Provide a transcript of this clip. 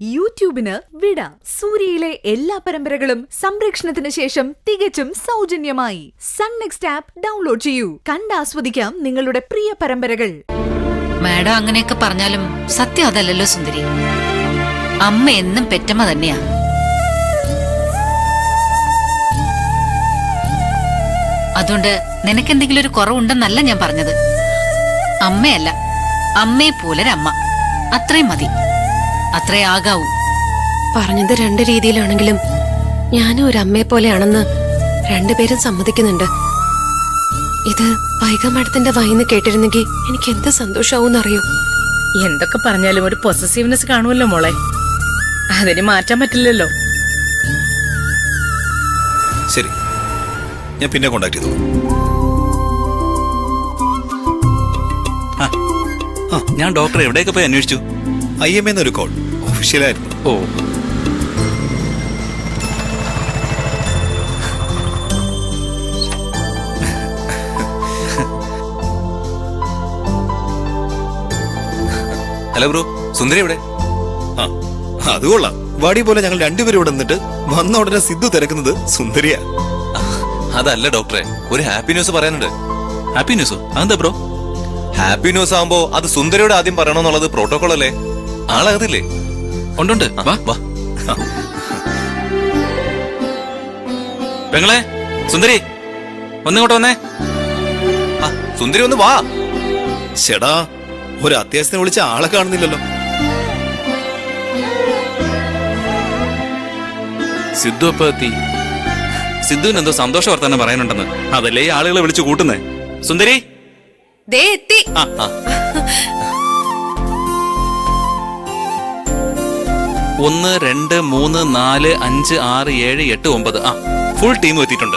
യൂട്യൂബിന് വിട. സൂര്യയിലെ എല്ലാ പരമ്പരകളും സംരക്ഷണത്തിന് ശേഷം തികച്ചും സൗജന്യമായി സൺ നെക്സ്റ്റ് ആപ്പ് ഡൗൺലോഡ് ചെയ്യൂ. കണ്ടാസ്വദിക്കാം നിങ്ങളുടെ പ്രിയ പരമ്പരകൾ. മാഡം അങ്ങനെയൊക്കെ പറഞ്ഞാലും സത്യം അതല്ലല്ലോ സുന്ദരി. അമ്മ എന്നും പെറ്റമ്മ തന്നെയാ. അതുകൊണ്ട് നിനക്കെന്തെങ്കിലും ഒരു കുറവുണ്ടെന്നല്ല ഞാൻ പറഞ്ഞത്. അമ്മയല്ല, അമ്മയെ പോലൊരമ്മ. അത്രയും മതി, അത്രേ ആകാവൂ. പറഞ്ഞത് രണ്ട് രീതിയിലാണെങ്കിലും ഞാനും ഒരു അമ്മയെ പോലെയാണെന്ന് രണ്ടുപേരും സമ്മതിക്കുന്നുണ്ട്. ഇത് വൈഗ മാഡത്തിന്റെ വായിന്ന് കേട്ടിരുന്നെങ്കിൽ എനിക്ക് എന്ത് സന്തോഷാവൂന്നറിയോ. എന്തൊക്കെ പറഞ്ഞാലും ഒരു പൊസസീവ്നെസ് കാണുമല്ലോ മോളെ. അതിന് മാറ്റാൻ പറ്റില്ലല്ലോ. ശരി, ഞാൻ പിന്നെ കോണ്ടാക്ട് ചെയ്തു. ഞാൻ ഡോക്ടറെ എവിടെയൊക്കെ പോയി അന്വേഷിച്ചു. IMA ഒരു കോൾ ഒഫീഷ്യലായിരുന്നു. ഓ, ഹലോ ബ്രോ, സുന്ദരി എവിടെ? അത് കൊള്ളാം. വാടി പോലെ ഞങ്ങൾ രണ്ടുപേരും ഇവിടെ നിന്നിട്ട് വന്ന ഉടനെ സിദ്ധു തിരക്കുന്നത് സുന്ദരിയാ. അതല്ല ഡോക്ടറെ, ഒരു ഹാപ്പി ന്യൂസ് പറയാനുണ്ട്. ഹാപ്പി ന്യൂസോ? അതെന്താ ബ്രോ? ഹാപ്പി ന്യൂസ് ആവുമ്പോ അത് സുന്ദരിയോട് ആദ്യം പറയണമെന്നുള്ളത് പ്രോട്ടോകോൾ അല്ലേ? ആളകത്തില്ലേ? ഉണ്ട്. വാ വാ. പെങ്ങളെ, സുന്ദരി ഒന്നിങ്ങോട്ട് വന്നേ. സുന്ദരി ഒന്ന് വാ. ചേടാ, ഒരു അത്യാവശ്യത്തിന് വിളിച്ച ആളെ കാണുന്നില്ലല്ലോ. സിദ്ധു എപ്പോ എത്തി? സിദ്ധുവിന് എന്തോ സന്തോഷ വർത്താനം പറയാനുണ്ടെന്ന്. അതല്ലേ ഈ ആളുകളെ വിളിച്ചു കൂട്ടുന്നേ. സുന്ദരി ദേ എത്തി. 1 2 3 4 5 6 7 8 9 ഫുൾ ടീം എത്തിയിട്ടുണ്ട്.